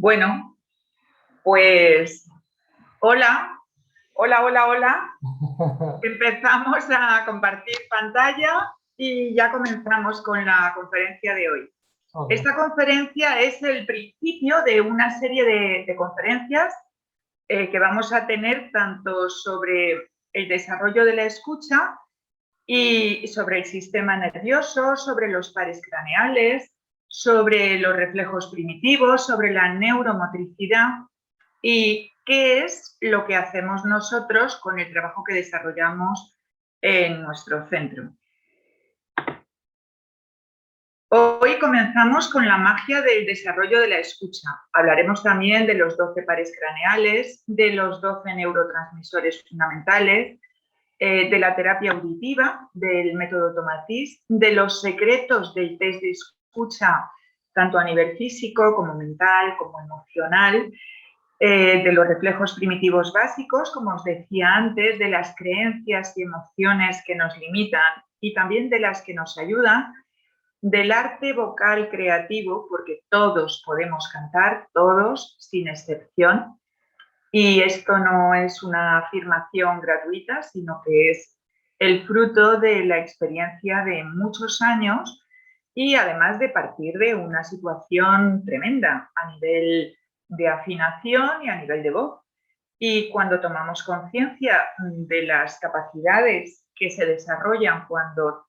Bueno, pues hola, hola. Empezamos a compartir pantalla y ya comenzamos con la conferencia de hoy. Okay. Esta conferencia es el principio de una serie de conferencias que vamos a tener tanto sobre el desarrollo de la escucha y sobre el sistema nervioso, sobre los pares craneales, sobre los reflejos primitivos, sobre la neuromotricidad y qué es lo que hacemos nosotros con el trabajo que desarrollamos en nuestro centro. Hoy comenzamos con la magia del desarrollo de la escucha. Hablaremos también de los 12 pares craneales, de los 12 neurotransmisores fundamentales, de la terapia auditiva, del método Tomatis, de los secretos del test de escucha, tanto a nivel físico como mental, como emocional, de los reflejos primitivos básicos, como os decía antes, de las creencias y emociones que nos limitan y también de las que nos ayudan, del arte vocal creativo, porque todos podemos cantar, todos, sin excepción, y esto no es una afirmación gratuita, sino que es el fruto de la experiencia de muchos años y además de partir de una situación tremenda a nivel de afinación y a nivel de voz. Y cuando tomamos conciencia de las capacidades que se desarrollan cuando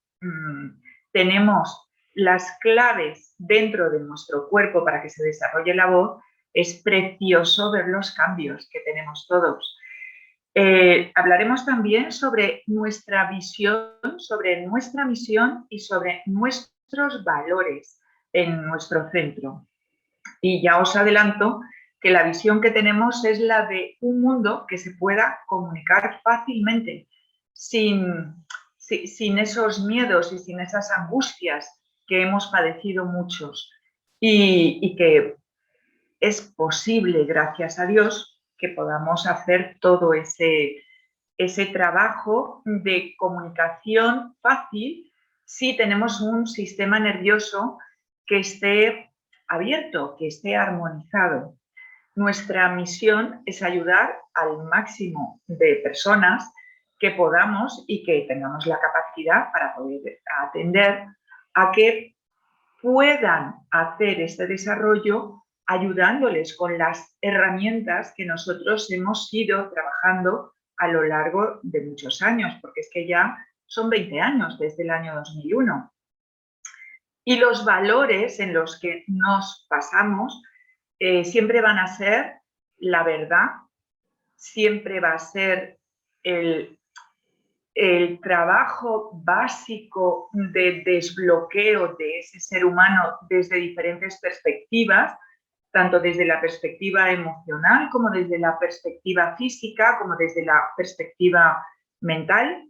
tenemos las claves dentro de nuestro cuerpo para que se desarrolle la voz, es precioso ver los cambios que tenemos todos. Hablaremos también sobre nuestra visión, sobre nuestra misión y sobre nuestros valores en nuestro centro. Y ya os adelanto que la visión que tenemos es la de un mundo que se pueda comunicar fácilmente, sin esos miedos y sin esas angustias que hemos padecido muchos y que es posible, gracias a Dios, que podamos hacer todo ese trabajo de comunicación fácil si tenemos un sistema nervioso que esté abierto, que esté armonizado. Nuestra misión es ayudar al máximo de personas que podamos y que tengamos la capacidad para poder atender a que puedan hacer este desarrollo ayudándoles con las herramientas que nosotros hemos ido trabajando a lo largo de muchos años, porque es que ya son 20 años desde el año 2001. Y los valores en los que nos basamos siempre van a ser la verdad, siempre va a ser el trabajo básico de desbloqueo de ese ser humano desde diferentes perspectivas, tanto desde la perspectiva emocional como desde la perspectiva física, como desde la perspectiva mental,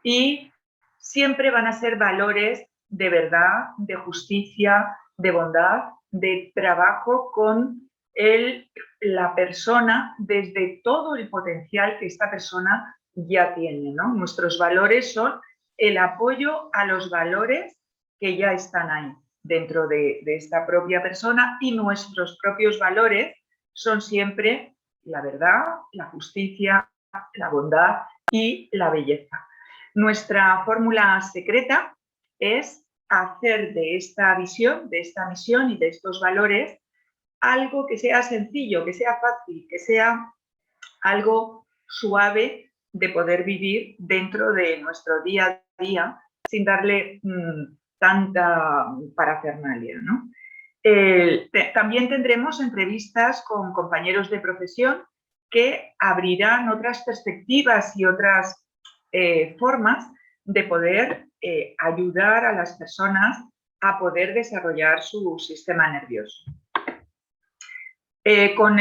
y siempre van a ser valores de verdad, de justicia, de bondad, de trabajo con la persona desde todo el potencial que esta persona ya tiene, ¿no? Nuestros valores son el apoyo a los valores que ya están ahí dentro de esta propia persona, y nuestros propios valores son siempre la verdad, la justicia, la bondad y la belleza. Nuestra fórmula secreta es hacer de esta visión, de esta misión y de estos valores algo que sea sencillo, que sea fácil, que sea algo suave de poder vivir dentro de nuestro día a día sin darle tanta parafernalia, ¿no? También tendremos entrevistas con compañeros de profesión que abrirán otras perspectivas y otras formas de poder ayudar a las personas a poder desarrollar su sistema nervioso. Con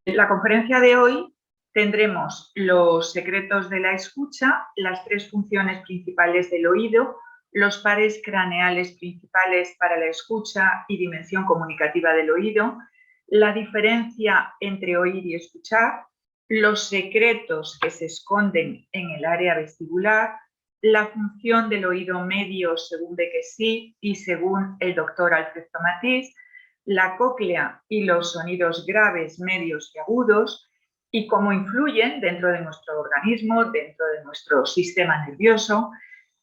la conferencia de hoy tendremos los secretos de la escucha, las 3 funciones principales del oído, los pares craneales principales para la escucha y dimensión comunicativa del oído, la diferencia entre oír y escuchar, los secretos que se esconden en el área vestibular, la función del oído medio según Bequesis y según el doctor Alfred Tomatis, la cóclea y los sonidos graves, medios y agudos, y cómo influyen dentro de nuestro organismo, dentro de nuestro sistema nervioso,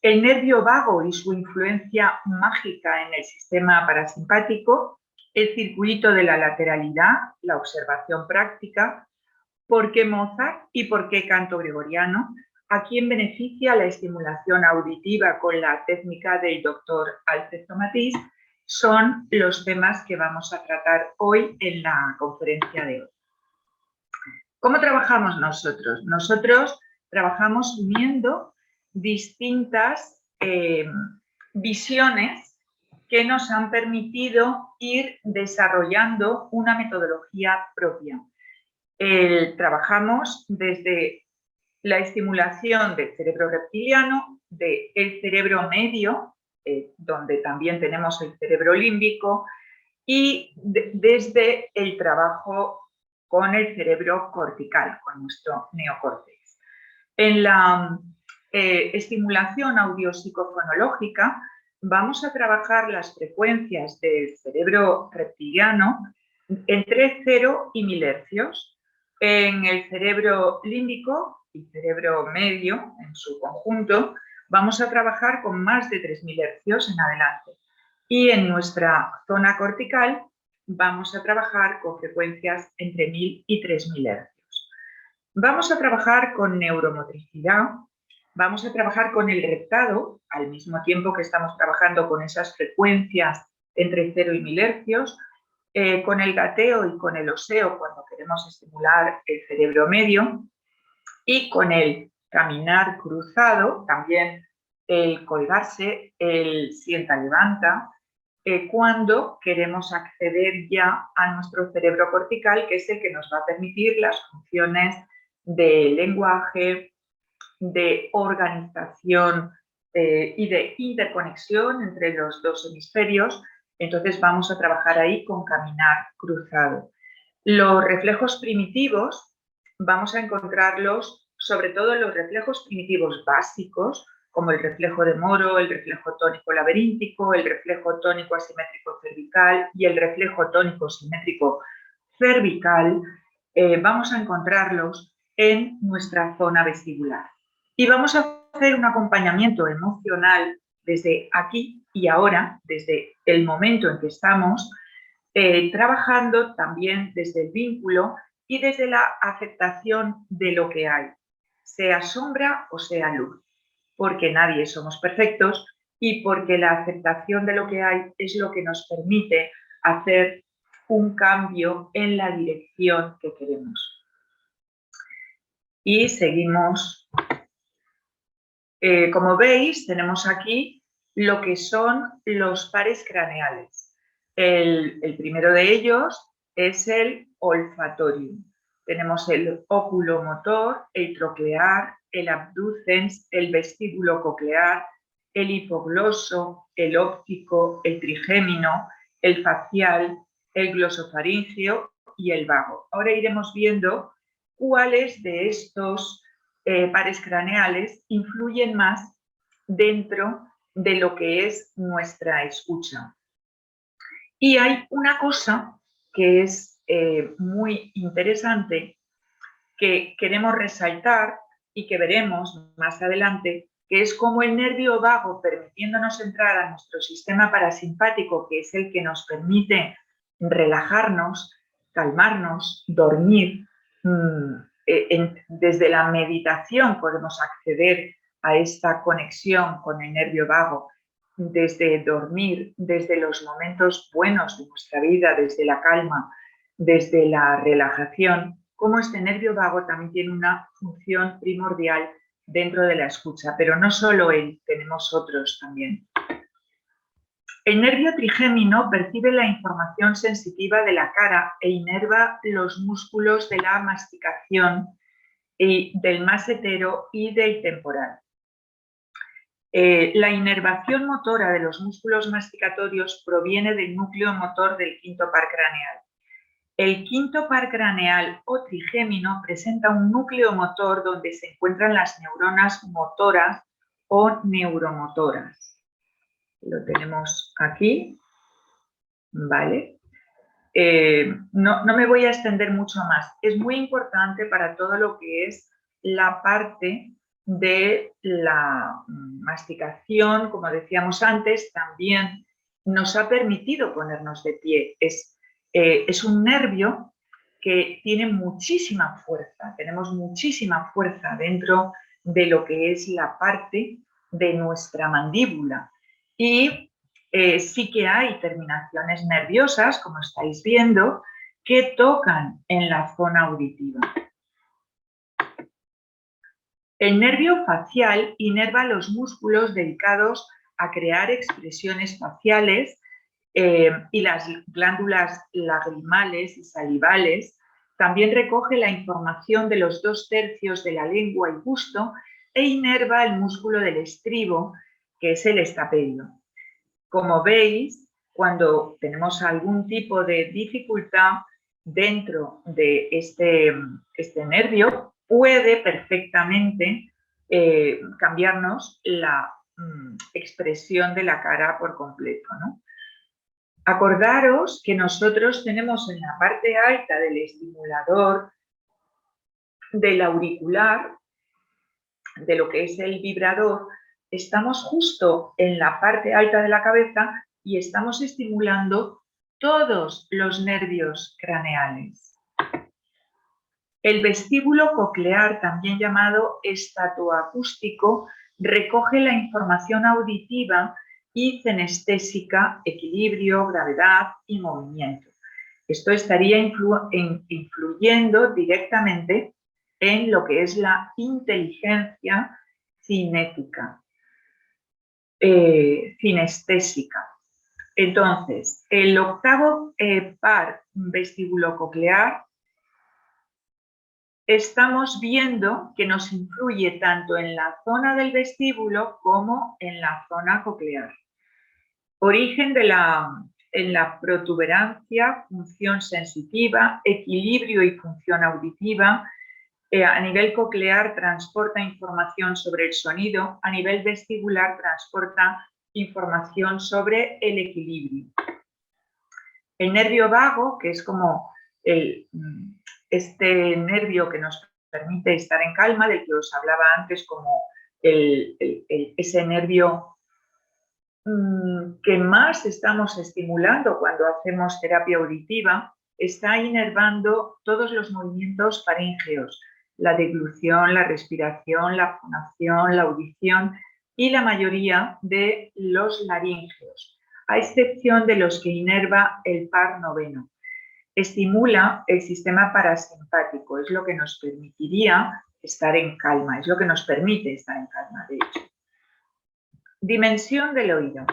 el nervio vago y su influencia mágica en el sistema parasimpático, el circuito de la lateralidad, la observación práctica, por qué Mozart y por qué canto gregoriano, a quién beneficia la estimulación auditiva con la técnica del doctor Alfred Tomatís, son los temas que vamos a tratar hoy en la conferencia de hoy. ¿Cómo trabajamos nosotros? Nosotros trabajamos uniendo distintas visiones que nos han permitido ir desarrollando una metodología propia. Trabajamos desde la estimulación del cerebro reptiliano, del cerebro medio, donde también tenemos el cerebro límbico, y desde el trabajo con el cerebro cortical, con nuestro neocórtex. En la estimulación audiopsicofonológica vamos a trabajar las frecuencias del cerebro reptiliano entre 0 y 1000 hercios. En el cerebro límbico y cerebro medio, en su conjunto, vamos a trabajar con más de 3000 hercios en adelante. Y en nuestra zona cortical vamos a trabajar con frecuencias entre 1000 y 3000 hercios. Vamos a trabajar con neuromotricidad, vamos a trabajar con el reptado, al mismo tiempo que estamos trabajando con esas frecuencias entre 0 y 1000 hercios, con el gateo y con el oseo cuando queremos estimular el cerebro medio, y con el caminar cruzado, también el colgarse, el sienta-levanta, cuando queremos acceder ya a nuestro cerebro cortical, que es el que nos va a permitir las funciones de lenguaje, de organización y de interconexión entre los dos hemisferios. Entonces vamos a trabajar ahí con caminar cruzado. Los reflejos primitivos vamos a encontrarlos, sobre todo los reflejos primitivos básicos, como el reflejo de Moro, el reflejo tónico laberíntico, el reflejo tónico asimétrico cervical y el reflejo tónico simétrico cervical, vamos a encontrarlos en nuestra zona vestibular. Y vamos a hacer un acompañamiento emocional desde aquí y ahora, desde el momento en que estamos, trabajando también desde el vínculo y desde la aceptación de lo que hay, sea sombra o sea luz, porque nadie somos perfectos y porque la aceptación de lo que hay es lo que nos permite hacer un cambio en la dirección que queremos. Y seguimos. Como veis, tenemos aquí lo que son los pares craneales. El primero de ellos es el olfatorium. Tenemos el oculomotor, el troclear, el abducens, el vestíbulo coclear, el hipogloso, el óptico, el trigémino, el facial, el glosofaríngeo y el vago. Ahora iremos viendo cuáles de estos pares craneales influyen más dentro de lo que es nuestra escucha. Y hay una cosa que es muy interesante que queremos resaltar y que veremos más adelante, que es como el nervio vago, permitiéndonos entrar a nuestro sistema parasimpático, que es el que nos permite relajarnos, calmarnos, dormir. Desde la meditación podemos acceder a esta conexión con el nervio vago, desde dormir, desde los momentos buenos de nuestra vida, desde la calma, desde la relajación, como este nervio vago también tiene una función primordial dentro de la escucha, pero no solo él, tenemos otros también. El nervio trigémino percibe la información sensitiva de la cara e inerva los músculos de la masticación y del masetero y del temporal. La inervación motora de los músculos masticatorios proviene del núcleo motor del quinto par craneal. El quinto par craneal o trigémino presenta un núcleo motor donde se encuentran las neuronas motoras o neuromotoras. Lo tenemos aquí, ¿vale? No me voy a extender mucho más. Es muy importante para todo lo que es la parte de la masticación, como decíamos antes, también nos ha permitido ponernos de pie. Es un nervio que tiene muchísima fuerza, tenemos muchísima fuerza dentro de lo que es la parte de nuestra mandíbula. Y sí que hay terminaciones nerviosas, como estáis viendo, que tocan en la zona auditiva. El nervio facial inerva los músculos dedicados a crear expresiones faciales y las glándulas lagrimales y salivales. También recoge la información de los 2/3 de la lengua y busto e inerva el músculo del estribo, que es el estapedio. Como veis, cuando tenemos algún tipo de dificultad dentro de este nervio, puede perfectamente cambiarnos la expresión de la cara por completo, ¿no? Acordaros que nosotros tenemos en la parte alta del estimulador del auricular, de lo que es el vibrador, estamos justo en la parte alta de la cabeza y estamos estimulando todos los nervios craneales. El vestíbulo coclear, también llamado estatoacústico, recoge la información auditiva y cinestésica, equilibrio, gravedad y movimiento. Esto estaría influyendo directamente en lo que es la inteligencia cinética, cinestésica. Entonces, el octavo par vestíbulo-coclear, estamos viendo que nos influye tanto en la zona del vestíbulo como en la zona coclear. Origen en la protuberancia, función sensitiva, equilibrio y función auditiva. A nivel coclear transporta información sobre el sonido, a nivel vestibular transporta información sobre el equilibrio. El nervio vago, que es como este nervio que nos permite estar en calma, del que os hablaba antes, como ese nervio que más estamos estimulando cuando hacemos terapia auditiva, está inervando todos los movimientos faríngeos, la deglución, la respiración, la fonación, la audición y la mayoría de los laríngeos, a excepción de los que inerva el par noveno. Estimula el sistema parasimpático, es lo que nos permitiría estar en calma, es lo que nos permite estar en calma, de hecho. Dimensión del oído.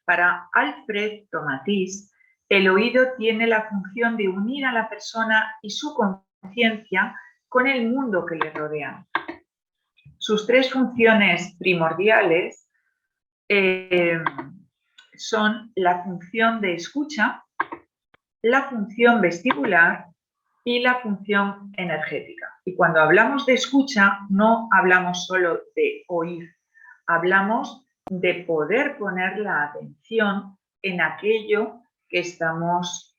Para Alfred Tomatis, el oído tiene la función de unir a la persona y su conciencia con el mundo que le rodea. Sus tres funciones primordiales son la función de escucha, la función vestibular y la función energética. Y cuando hablamos de escucha, no hablamos solo de oír, hablamos de poder poner la atención en aquello que estamos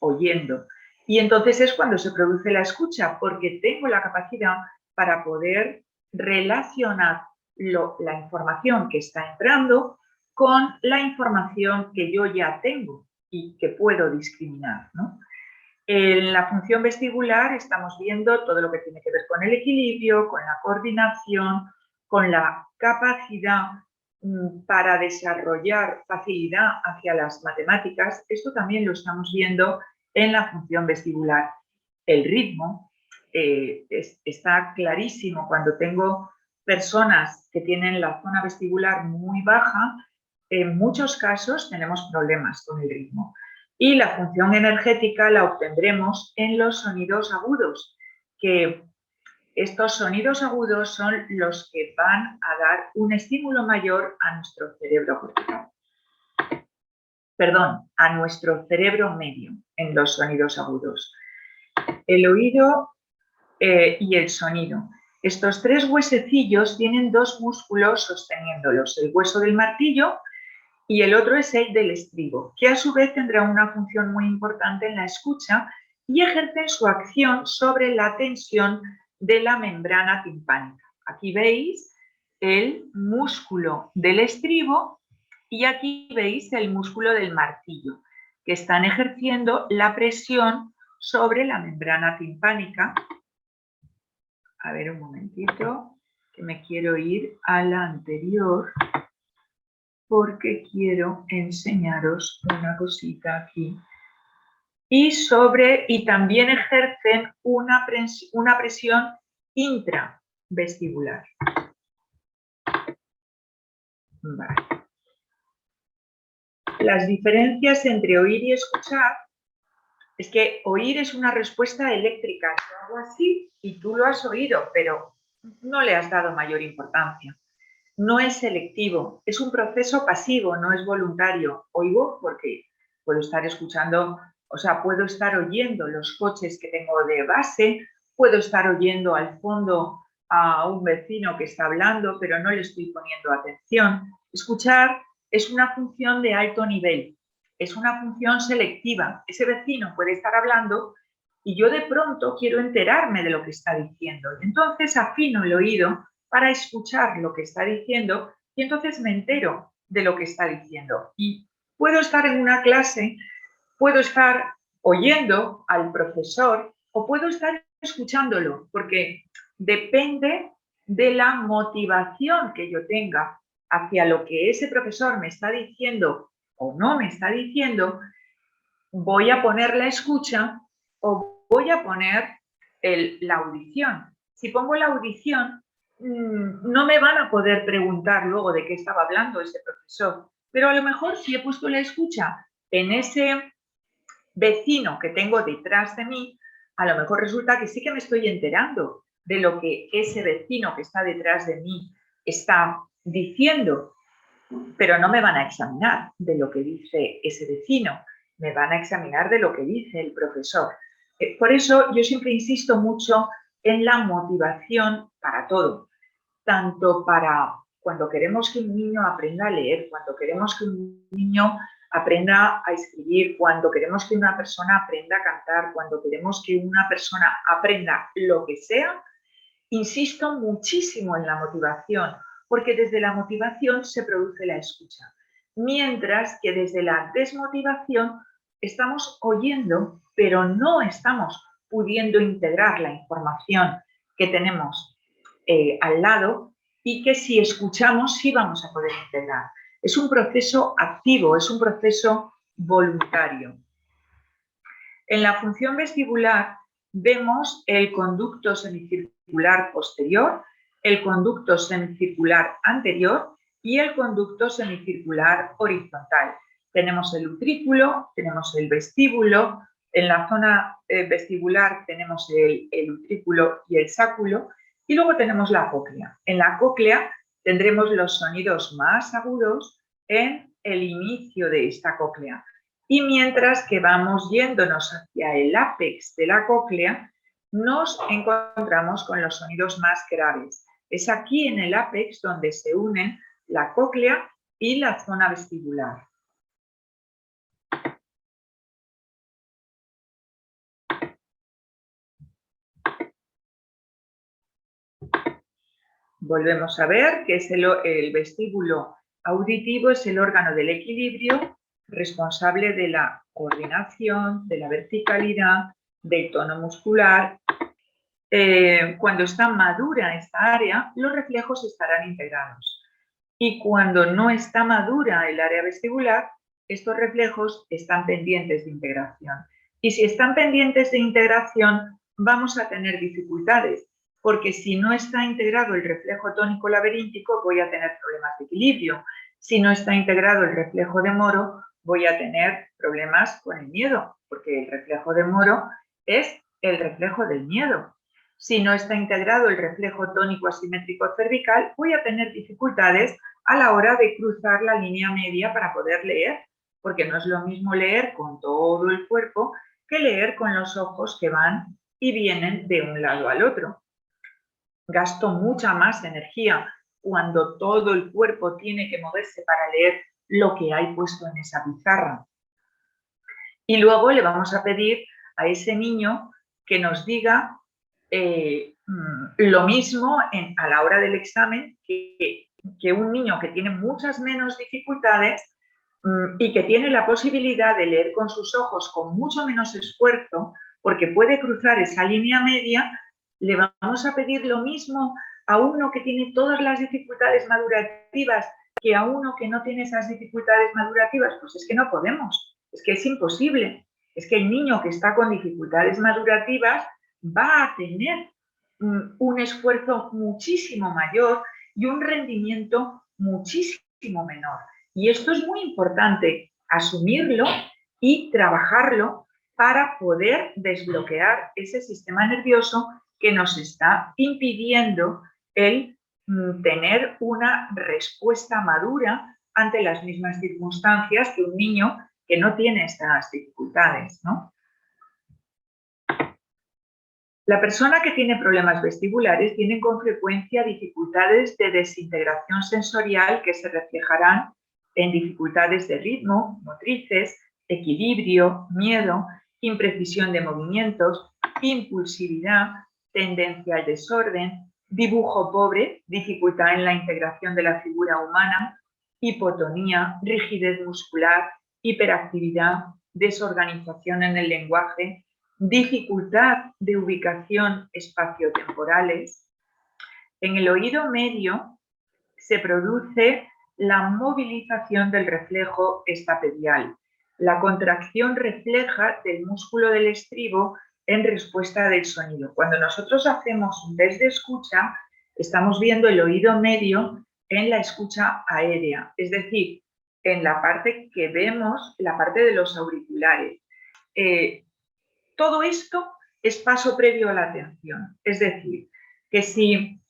oyendo. Y entonces es cuando se produce la escucha, porque tengo la capacidad para poder relacionar la información que está entrando con la información que yo ya tengo y que puedo discriminar, ¿no? En la función vestibular estamos viendo todo lo que tiene que ver con el equilibrio, con la coordinación, con la capacidad para desarrollar facilidad hacia las matemáticas. Esto también lo estamos viendo en la función vestibular. El ritmo está clarísimo cuando tengo personas que tienen la zona vestibular muy baja. En muchos casos tenemos problemas con el ritmo. Y la función energética la obtendremos en los sonidos agudos, que estos sonidos agudos son los que van a dar un estímulo mayor a nuestro cerebro cortical. Perdón, a nuestro cerebro medio en los sonidos agudos. El oído y el sonido. Estos tres huesecillos tienen dos músculos sosteniéndolos, el hueso del martillo y el otro es el del estribo, que a su vez tendrá una función muy importante en la escucha y ejercen su acción sobre la tensión de la membrana timpánica. Aquí veis el músculo del estribo y aquí veis el músculo del martillo, que están ejerciendo la presión sobre la membrana timpánica. A ver, un momentito, que me quiero ir a la anterior porque quiero enseñaros una cosita aquí. Y también ejercen una presión intravestibular. Vale. Las diferencias entre oír y escuchar es que oír es una respuesta eléctrica. Yo hago así y tú lo has oído, pero no le has dado mayor importancia. No es selectivo, es un proceso pasivo, no es voluntario. Oigo porque puedo estar escuchando, o sea, puedo estar oyendo los coches que tengo de base, puedo estar oyendo al fondo a un vecino que está hablando, pero no le estoy poniendo atención. Escuchar es una función de alto nivel, es una función selectiva. Ese vecino puede estar hablando y yo de pronto quiero enterarme de lo que está diciendo. Y entonces afino el oído para escuchar lo que está diciendo y entonces me entero de lo que está diciendo. Y puedo estar en una clase, puedo estar oyendo al profesor o puedo estar escuchándolo, porque depende de la motivación que yo tenga hacia lo que ese profesor me está diciendo o no me está diciendo, voy a poner la escucha o voy a poner la audición. Si pongo la audición, no me van a poder preguntar luego de qué estaba hablando ese profesor, pero a lo mejor si he puesto la escucha en ese vecino que tengo detrás de mí, a lo mejor resulta que sí que me estoy enterando de lo que ese vecino que está detrás de mí está diciendo, pero no me van a examinar de lo que dice ese vecino, me van a examinar de lo que dice el profesor. Por eso yo siempre insisto mucho en la motivación para todo, tanto para cuando queremos que un niño aprenda a leer, cuando queremos que un niño aprenda a escribir, cuando queremos que una persona aprenda a cantar, cuando queremos que una persona aprenda lo que sea, insisto muchísimo en la motivación, porque desde la motivación se produce la escucha, mientras que desde la desmotivación estamos oyendo, pero no estamos pudiendo integrar la información que tenemos al lado y que si escuchamos sí vamos a poder integrar. Es un proceso activo, es un proceso voluntario. En la función vestibular vemos el conducto semicircular posterior, el conducto semicircular anterior y el conducto semicircular horizontal. Tenemos el utrículo, tenemos el vestíbulo, en la zona vestibular tenemos el utrículo y el sáculo y luego tenemos la cóclea. En la cóclea tendremos los sonidos más agudos en el inicio de esta cóclea. Y mientras que vamos yéndonos hacia el ápex de la cóclea, nos encontramos con los sonidos más graves. Es aquí en el ápex donde se unen la cóclea y la zona vestibular. Volvemos a ver que es el vestíbulo auditivo, es el órgano del equilibrio responsable de la coordinación, de la verticalidad, del tono muscular. Cuando está madura esta área, los reflejos estarán integrados. Y cuando no está madura el área vestibular, estos reflejos están pendientes de integración. Y si están pendientes de integración, vamos a tener dificultades, porque si no está integrado el reflejo tónico laberíntico, voy a tener problemas de equilibrio. Si no está integrado el reflejo de Moro, voy a tener problemas con el miedo, porque el reflejo de Moro es el reflejo del miedo. Si no está integrado el reflejo tónico asimétrico cervical, voy a tener dificultades a la hora de cruzar la línea media para poder leer, porque no es lo mismo leer con todo el cuerpo que leer con los ojos que van y vienen de un lado al otro. Gasto mucha más energía cuando todo el cuerpo tiene que moverse para leer lo que hay puesto en esa pizarra. Y luego le vamos a pedir a ese niño que nos diga lo mismo a la hora del examen que un niño que tiene muchas menos dificultades y que tiene la posibilidad de leer con sus ojos con mucho menos esfuerzo, porque puede cruzar esa línea media. Le vamos a pedir lo mismo a uno que tiene todas las dificultades madurativas que a uno que no tiene esas dificultades madurativas. Pues es que no podemos, es que es imposible. Es que el niño que está con dificultades madurativas va a tener un esfuerzo muchísimo mayor y un rendimiento muchísimo menor. Y esto es muy importante, asumirlo y trabajarlo para poder desbloquear ese sistema nervioso que nos está impidiendo el tener una respuesta madura ante las mismas circunstancias que un niño que no tiene estas dificultades, ¿no? La persona que tiene problemas vestibulares tiene con frecuencia dificultades de desintegración sensorial que se reflejarán en dificultades de ritmo, motrices, equilibrio, miedo, imprecisión de movimientos, impulsividad, tendencia al desorden, dibujo pobre, dificultad en la integración de la figura humana, hipotonía, rigidez muscular, hiperactividad, desorganización en el lenguaje, dificultad de ubicación espaciotemporales. En el oído medio se produce la movilización del reflejo estapedial. La contracción refleja del músculo del estribo en respuesta del sonido. Cuando nosotros hacemos un test de escucha, estamos viendo el oído medio en la escucha aérea, es decir, en la parte que vemos, la parte de los auriculares. Todo esto es paso previo a la atención. Es decir, que si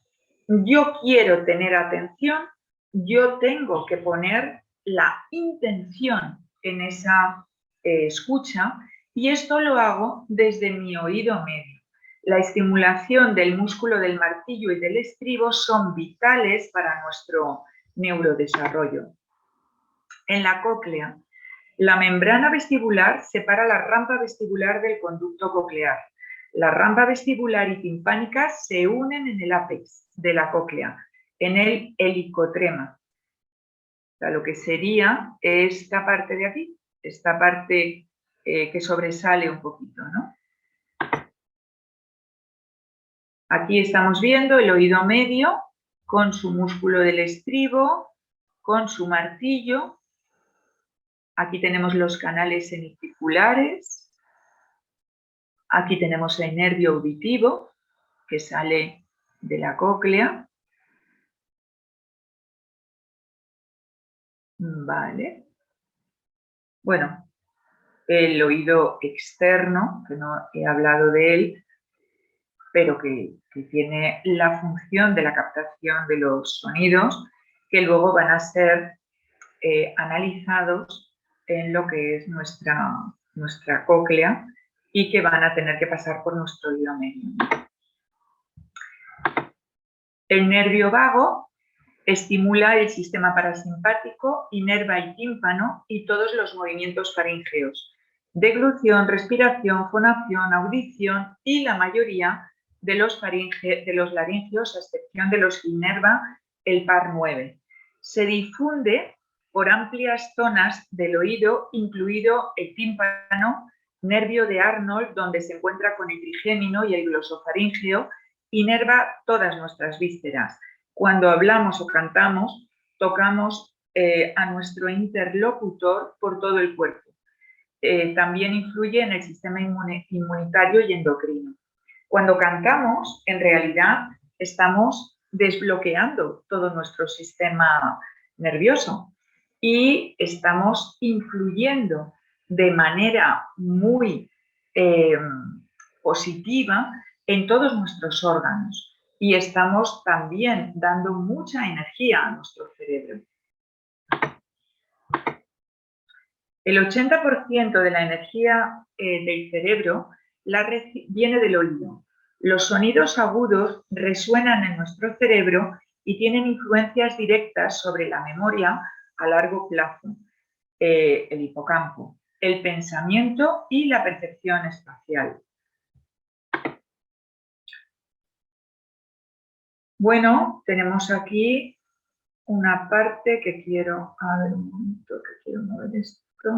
yo quiero tener atención, yo tengo que poner la intención en esa escucha, y esto lo hago desde mi oído medio. La estimulación del músculo del martillo y del estribo son vitales para nuestro neurodesarrollo. En la cóclea, la membrana vestibular separa la rampa vestibular del conducto coclear. La rampa vestibular y timpánica se unen en el ápex de la cóclea, en el helicotrema. O sea, lo que sería esta parte de aquí, esta parte que sobresale un poquito, ¿no? Aquí estamos viendo el oído medio con su músculo del estribo, con su martillo. Aquí tenemos los canales semicirculares. Aquí tenemos el nervio auditivo que sale de la cóclea. Vale. Bueno, el oído externo, que no he hablado de él, pero que tiene la función de la captación de los sonidos, que luego van a ser analizados en lo que es nuestra cóclea y que van a tener que pasar por nuestro oído medio. El nervio vago estimula el sistema parasimpático, inerva el tímpano y todos los movimientos faríngeos: deglución, respiración, fonación, audición y la mayoría de los laringeos, a excepción de los que inerva el par 9. Se difunde por amplias zonas del oído, incluido el tímpano, nervio de Arnold, donde se encuentra con el trigémino y el glosofaríngeo, inerva todas nuestras vísceras. Cuando hablamos o cantamos, tocamos a nuestro interlocutor por todo el cuerpo. También influye en el sistema inmunitario y endocrino. Cuando cantamos, en realidad, estamos desbloqueando todo nuestro sistema nervioso y estamos influyendo de manera muy positiva en todos nuestros órganos. Y estamos también dando mucha energía a nuestro cerebro. El 80% de la energía del cerebro viene del oído. Los sonidos agudos resuenan en nuestro cerebro y tienen influencias directas sobre la memoria, a largo plazo, el hipocampo, el pensamiento y la percepción espacial. Bueno, tenemos aquí una parte que quiero, a ver un momento, que quiero mover esto.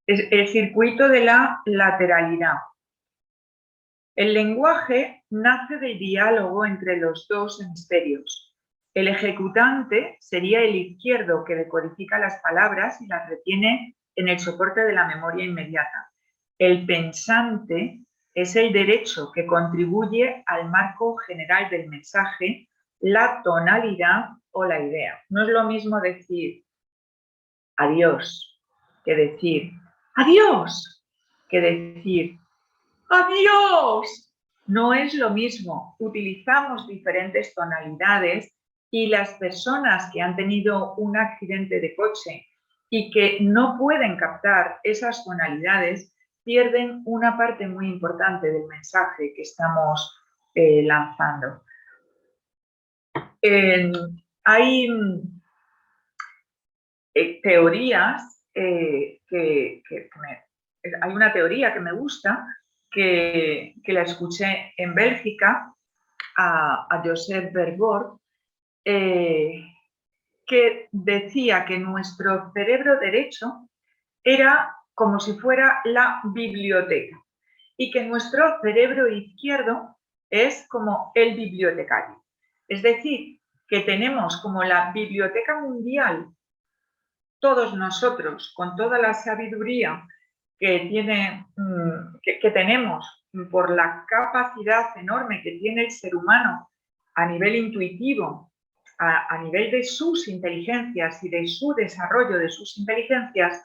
Es el circuito de la lateralidad. El lenguaje nace del diálogo entre los dos hemisferios. El ejecutante sería el izquierdo, que decodifica las palabras y las retiene en el soporte de la memoria inmediata. El pensante es el derecho, que contribuye al marco general del mensaje, la tonalidad o la idea. No es lo mismo decir adiós que decir adiós, que decir ¡adiós! No es lo mismo. Utilizamos diferentes tonalidades y las personas que han tenido un accidente de coche y que no pueden captar esas tonalidades pierden una parte muy importante del mensaje que estamos lanzando. Hay teorías hay una teoría que me gusta, que la escuché en Bélgica, a Joseph Verwoerd, que decía que nuestro cerebro derecho era como si fuera la biblioteca y que nuestro cerebro izquierdo es como el bibliotecario. Es decir, que tenemos como la biblioteca mundial, todos nosotros, con toda la sabiduría que tenemos por la capacidad enorme que tiene el ser humano a nivel intuitivo, a nivel de sus inteligencias y de su desarrollo de sus inteligencias,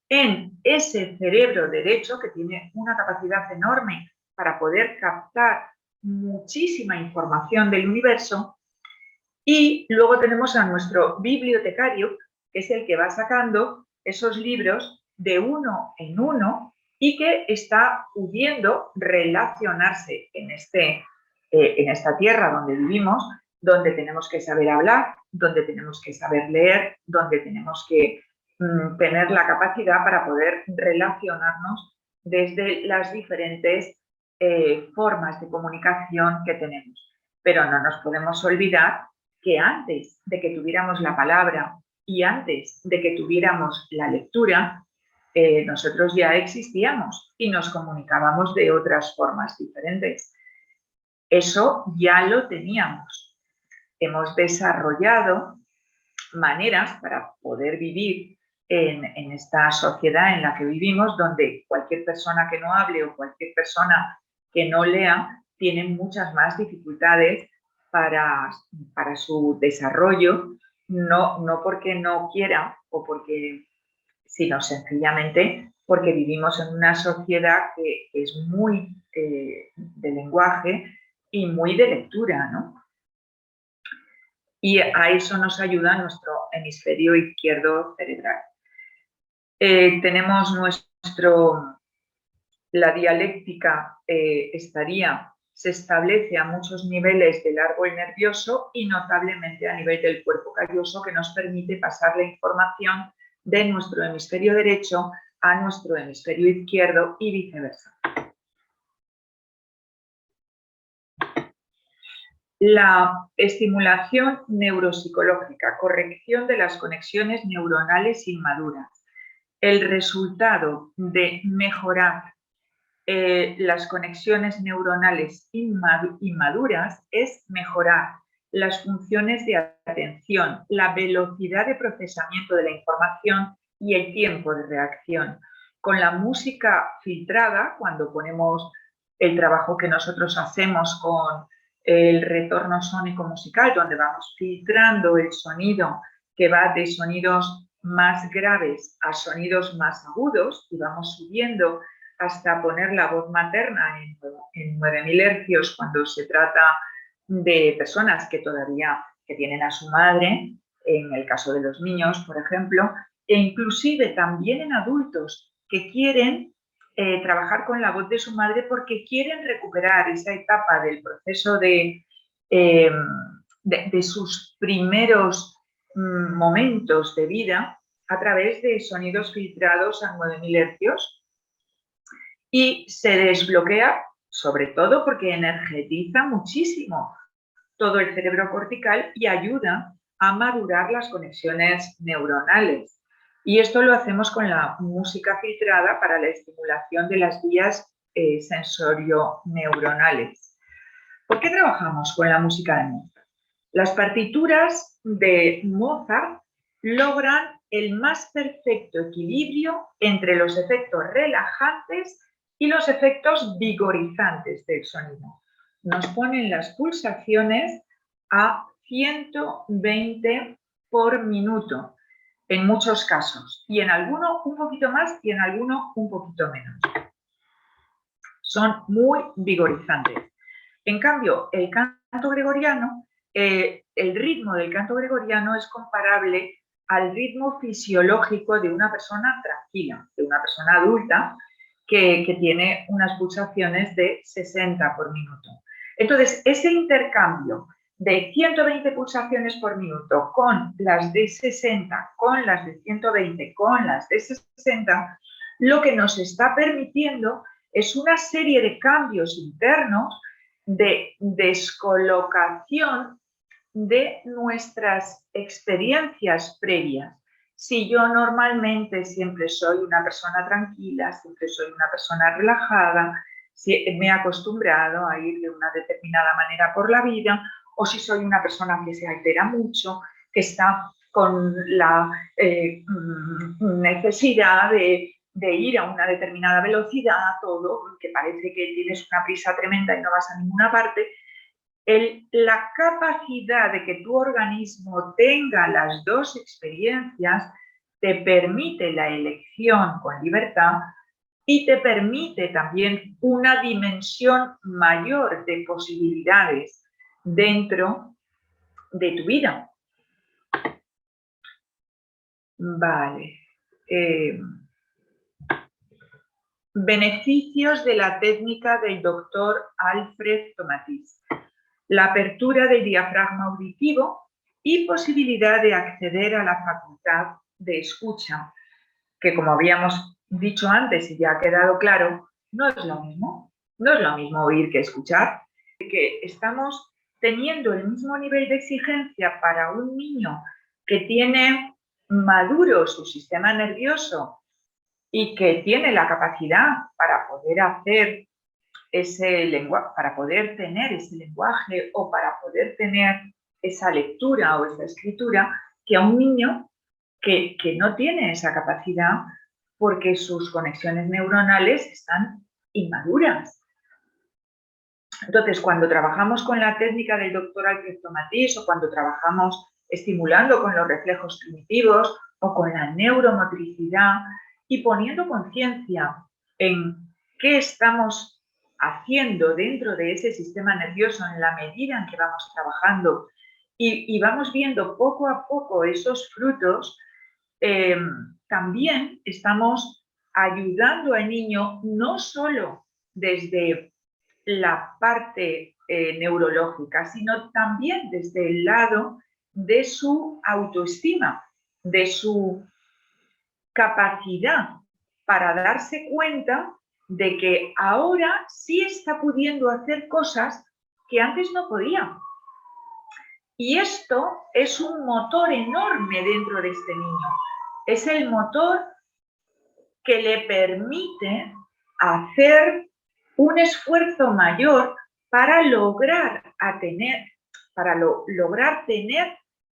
en ese cerebro derecho que tiene una capacidad enorme para poder captar muchísima información del universo. Y luego tenemos a nuestro bibliotecario, que es el que va sacando esos libros de uno en uno y que está pudiendo relacionarse en esta tierra donde vivimos, donde tenemos que saber hablar, donde tenemos que saber leer, donde tenemos que tener la capacidad para poder relacionarnos desde las diferentes formas de comunicación que tenemos. Pero no nos podemos olvidar que antes de que tuviéramos la palabra y antes de que tuviéramos la lectura, nosotros ya existíamos y nos comunicábamos de otras formas diferentes. Eso ya lo teníamos. Hemos desarrollado maneras para poder vivir en esta sociedad en la que vivimos, donde cualquier persona que no hable o cualquier persona que no lea tiene muchas más dificultades para su desarrollo, no porque no quiera o porque, sino sencillamente porque vivimos en una sociedad que es muy de lenguaje y muy de lectura, ¿no? Y a eso nos ayuda nuestro hemisferio izquierdo cerebral. Tenemos la dialéctica se establece a muchos niveles del árbol nervioso y notablemente a nivel del cuerpo calloso, que nos permite pasar la información de nuestro hemisferio derecho a nuestro hemisferio izquierdo y viceversa. La estimulación neuropsicológica, corrección de las conexiones neuronales inmaduras. El resultado de mejorar las conexiones neuronales inmaduras es mejorar las funciones de atención, la velocidad de procesamiento de la información y el tiempo de reacción. Con la música filtrada, cuando ponemos el trabajo que nosotros hacemos con el retorno sónico musical, donde vamos filtrando el sonido que va de sonidos más graves a sonidos más agudos y vamos subiendo hasta poner la voz materna en 9000 hercios cuando se trata de personas que todavía tienen a su madre, en el caso de los niños, por ejemplo, e inclusive también en adultos que quieren trabajar con la voz de su madre porque quieren recuperar esa etapa del proceso de sus primeros momentos de vida a través de sonidos filtrados a 9000 Hz y se desbloquea sobre todo porque energetiza muchísimo todo el cerebro cortical y ayuda a madurar las conexiones neuronales. Y esto lo hacemos con la música filtrada para la estimulación de las vías sensorio-neuronales. ¿Por qué trabajamos con la música de Mozart? Las partituras de Mozart logran el más perfecto equilibrio entre los efectos relajantes y los efectos vigorizantes del sonido. Nos ponen las pulsaciones a 120 por minuto, en muchos casos, y en alguno un poquito más y en alguno un poquito menos. Son muy vigorizantes. En cambio, el canto gregoriano, el ritmo del canto gregoriano es comparable al ritmo fisiológico de una persona tranquila, de una persona adulta que tiene unas pulsaciones de 60 por minuto. Entonces, ese intercambio de 120 pulsaciones por minuto con las de 60, con las de 120, con las de 60, lo que nos está permitiendo es una serie de cambios internos de descolocación de nuestras experiencias previas. Si yo normalmente siempre soy una persona tranquila, siempre soy una persona relajada, si me he acostumbrado a ir de una determinada manera por la vida, o si soy una persona que se altera mucho, que está con la necesidad de ir a una determinada velocidad, todo, que parece que tienes una prisa tremenda y no vas a ninguna parte, la capacidad de que tu organismo tenga las dos experiencias te permite la elección con libertad y te permite también una dimensión mayor de posibilidades dentro de tu vida. Vale. Beneficios de la técnica del doctor Alfred Tomatis. La apertura del diafragma auditivo y posibilidad de acceder a la facultad de escucha, que como habíamos dicho antes y ya ha quedado claro, no es lo mismo. No es lo mismo oír que escuchar. Que estamos teniendo el mismo nivel de exigencia para un niño que tiene maduro su sistema nervioso y que tiene la capacidad para poder hacer ese lenguaje, para poder tener ese lenguaje o para poder tener esa lectura o esa escritura, que a un niño que no tiene esa capacidad porque sus conexiones neuronales están inmaduras. Entonces, cuando trabajamos con la técnica del doctor Alfred Tomatis o cuando trabajamos estimulando con los reflejos primitivos o con la neuromotricidad y poniendo conciencia en qué estamos haciendo dentro de ese sistema nervioso en la medida en que vamos trabajando y vamos viendo poco a poco esos frutos, también estamos ayudando al niño no solo desde la parte neurológica, sino también desde el lado de su autoestima, de su capacidad para darse cuenta de que ahora sí está pudiendo hacer cosas que antes no podía. Y esto es un motor enorme dentro de este niño. Es el motor que le permite hacer un esfuerzo mayor para lograr tener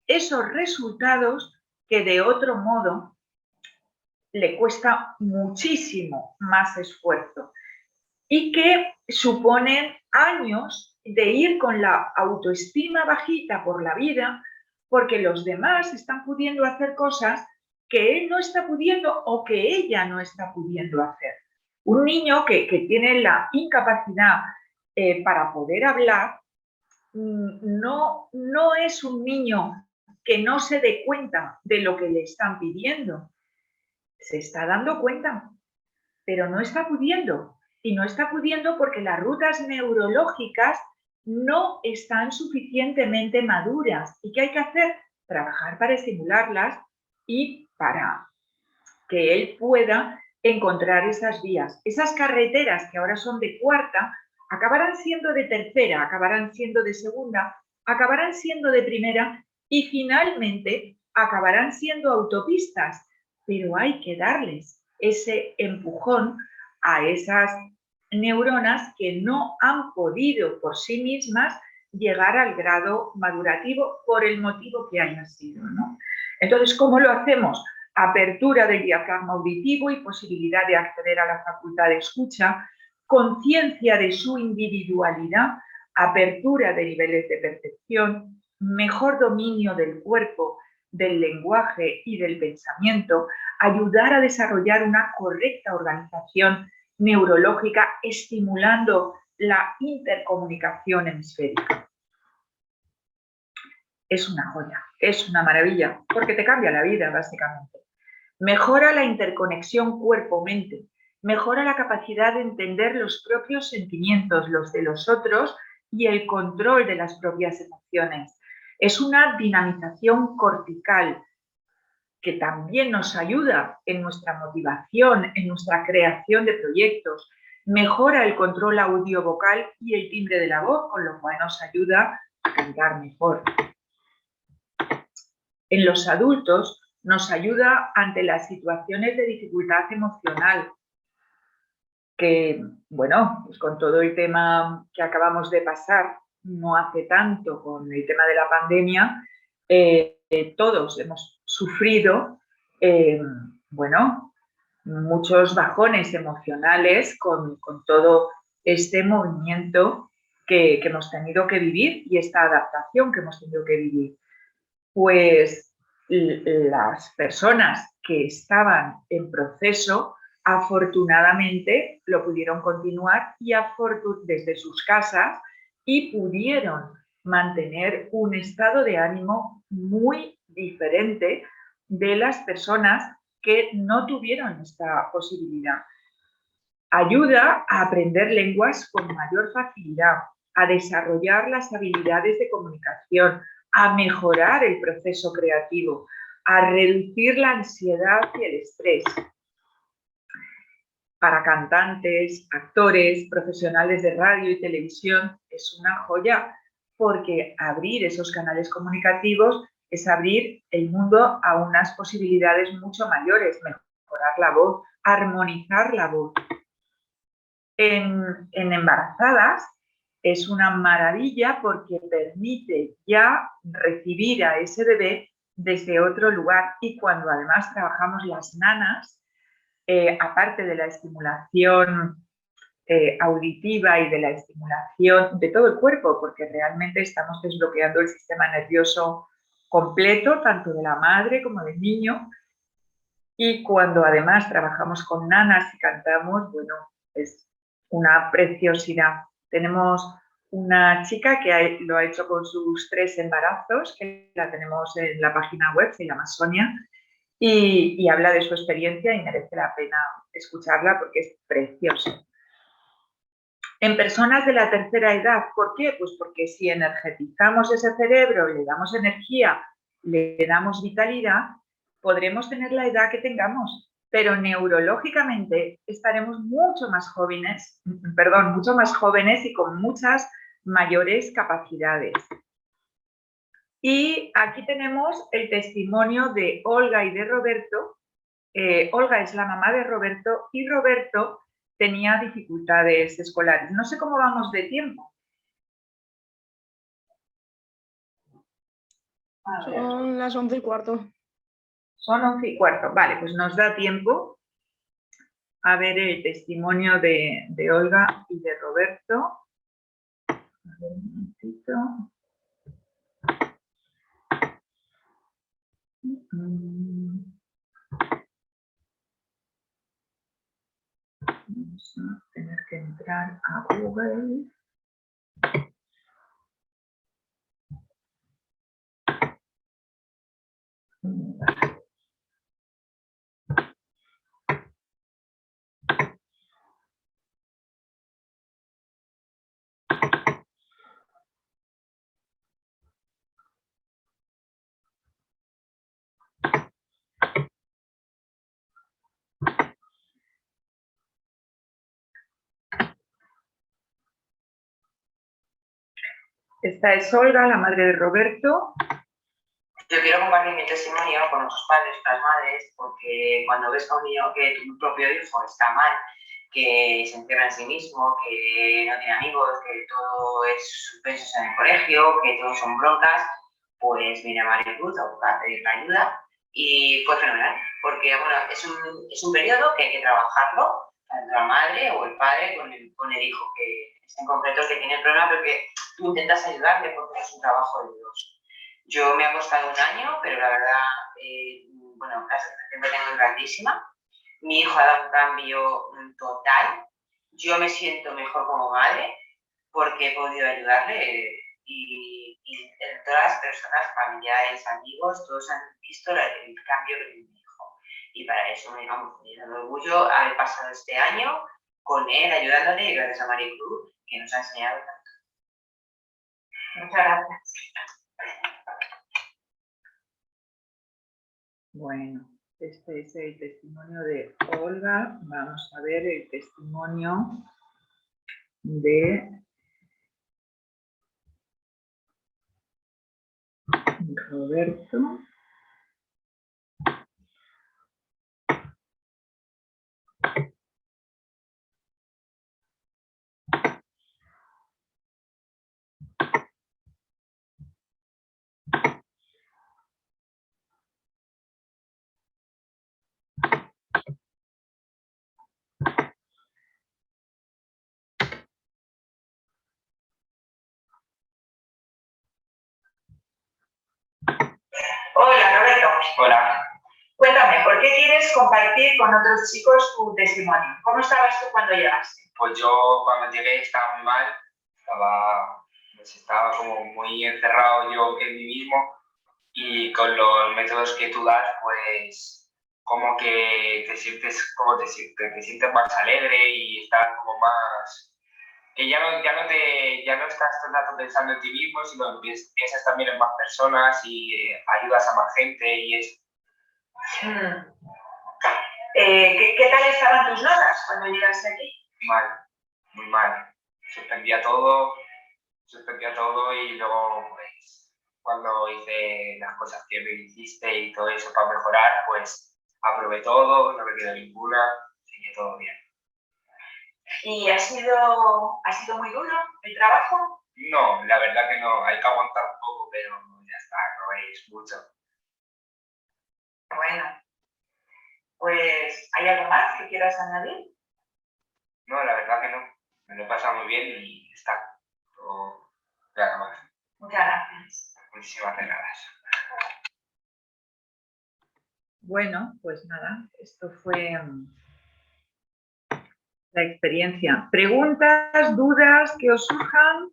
esos resultados que de otro modo le cuesta muchísimo más esfuerzo y que suponen años de ir con la autoestima bajita por la vida porque los demás están pudiendo hacer cosas que él no está pudiendo o que ella no está pudiendo hacer. Un niño que tiene la incapacidad para poder hablar no es un niño que no se dé cuenta de lo que le están pidiendo. Se está dando cuenta, pero no está pudiendo. Y no está pudiendo porque las rutas neurológicas no están suficientemente maduras. ¿Y qué hay que hacer? trabajar para estimularlas y para que él pueda encontrar esas vías. Esas carreteras que ahora son de cuarta, acabarán siendo de tercera, acabarán siendo de segunda, acabarán siendo de primera y finalmente acabarán siendo autopistas, pero hay que darles ese empujón a esas neuronas que no han podido por sí mismas llegar al grado madurativo por el motivo que haya sido, ¿no? Entonces, ¿cómo lo hacemos? Apertura del diafragma auditivo y posibilidad de acceder a la facultad de escucha, conciencia de su individualidad, apertura de niveles de percepción, mejor dominio del cuerpo, del lenguaje y del pensamiento, ayudar a desarrollar una correcta organización neurológica, estimulando la intercomunicación hemisférica. Es una joya, es una maravilla, porque te cambia la vida, básicamente. Mejora la interconexión cuerpo-mente, mejora la capacidad de entender los propios sentimientos, los de los otros y el control de las propias emociones. Es una dinamización cortical que también nos ayuda en nuestra motivación, en nuestra creación de proyectos. Mejora el control audio-vocal y el timbre de la voz, con lo cual nos ayuda a cantar mejor. En los adultos nos ayuda ante las situaciones de dificultad emocional, que, bueno, pues con todo el tema que acabamos de pasar no hace tanto con el tema de la pandemia, todos hemos sufrido, bueno, muchos bajones emocionales con todo este movimiento que hemos tenido que vivir y esta adaptación que hemos tenido que vivir. Pues las personas que estaban en proceso, afortunadamente lo pudieron continuar y desde sus casas y pudieron mantener un estado de ánimo muy diferente de las personas que no tuvieron esta posibilidad. Ayuda a aprender lenguas con mayor facilidad, a desarrollar las habilidades de comunicación, a mejorar el proceso creativo, a reducir la ansiedad y el estrés. Para cantantes, actores, profesionales de radio y televisión es una joya, porque abrir esos canales comunicativos es abrir el mundo a unas posibilidades mucho mayores, mejorar la voz, armonizar la voz. En embarazadas es una maravilla porque permite ya recibir a ese bebé desde otro lugar, y cuando además trabajamos las nanas, aparte de la estimulación auditiva y de la estimulación de todo el cuerpo, porque realmente estamos desbloqueando el sistema nervioso completo, tanto de la madre como del niño, y cuando además trabajamos con nanas y cantamos, bueno, es una preciosidad. Tenemos una chica que lo ha hecho con sus 3 embarazos, que la tenemos en la página web, se llama Sonia, y habla de su experiencia y merece la pena escucharla porque es precioso. En personas de la tercera edad, ¿por qué? Pues porque si energetizamos ese cerebro, le damos energía, le damos vitalidad, podremos tener la edad que tengamos, pero neurológicamente estaremos mucho más jóvenes y con muchas mayores capacidades. Y aquí tenemos el testimonio de Olga y de Roberto. Olga es la mamá de Roberto y Roberto tenía dificultades escolares. No sé cómo vamos de tiempo. Son las 11:15. Son 11:15. Vale, pues nos da tiempo a ver el testimonio de Olga y de Roberto. A ver un momentito. Vamos a tener que entrar a Google. Esta es Olga, la madre de Roberto. Yo quiero compartir mi testimonio con los padres, las madres, porque cuando ves a un niño que tu propio hijo está mal, que se encierra en sí mismo, que no tiene amigos, que todo es suspensos en el colegio, que todos son broncas, pues vine a Maricruz a pedir la ayuda y fue fenomenal, porque bueno, es un periodo que hay que trabajarlo, tanto la madre o el padre con el hijo que es en concreto el que tiene el problema, pero que tú intentas ayudarle porque es un trabajo de dos. Yo me ha costado un año, pero la verdad, bueno, la sensación que tengo es grandísima. Mi hijo ha dado un cambio total. Yo me siento mejor como madre porque he podido ayudarle y todas las personas, familiares, amigos, todos han visto el cambio que tiene mi hijo. Y para eso me llena de orgullo haber pasado este año con él, ayudándole y gracias a Maricruz, que nos ha enseñado tanto. Muchas gracias. Bueno, este es el testimonio de Olga. Vamos a ver el testimonio de Roberto. Hola, Roberto. Hola. Cuéntame, ¿por qué quieres compartir con otros chicos tu testimonio? ¿Cómo estabas tú cuando llegaste? Pues yo cuando llegué estaba muy mal, estaba como muy encerrado yo en mí mismo y con los métodos que tú das, pues como que te sientes más alegre y estás como más... Que ya no estás todo el rato pensando en ti mismo, sino piensas también en más personas y ayudas a más gente y es... ¿Qué tal estaban tus notas cuando llegaste aquí? Mal, muy mal. Suspendía todo y luego pues cuando hice las cosas que me hiciste y todo eso para mejorar, pues aprobé todo, no me quedó ninguna, así que todo bien. ¿Y ha sido muy duro el trabajo? No, la verdad que no, hay que aguantar un poco, pero ya está, no es mucho. Bueno, pues ¿hay algo más que quieras añadir? No, la verdad que no, me lo he pasado muy bien y está todo nada más. Muchas gracias. Muchísimas gracias. Bueno, pues nada, esto fue la experiencia. ¿Preguntas, dudas que os surjan?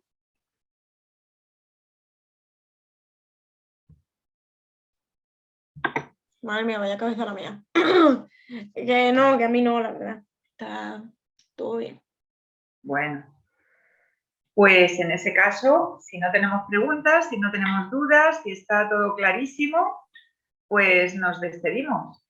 Madre mía, vaya cabeza la mía. Que no, que a mí no, la verdad. Está todo bien. Bueno, pues en ese caso, si no tenemos preguntas, si no tenemos dudas, si está todo clarísimo, pues nos despedimos.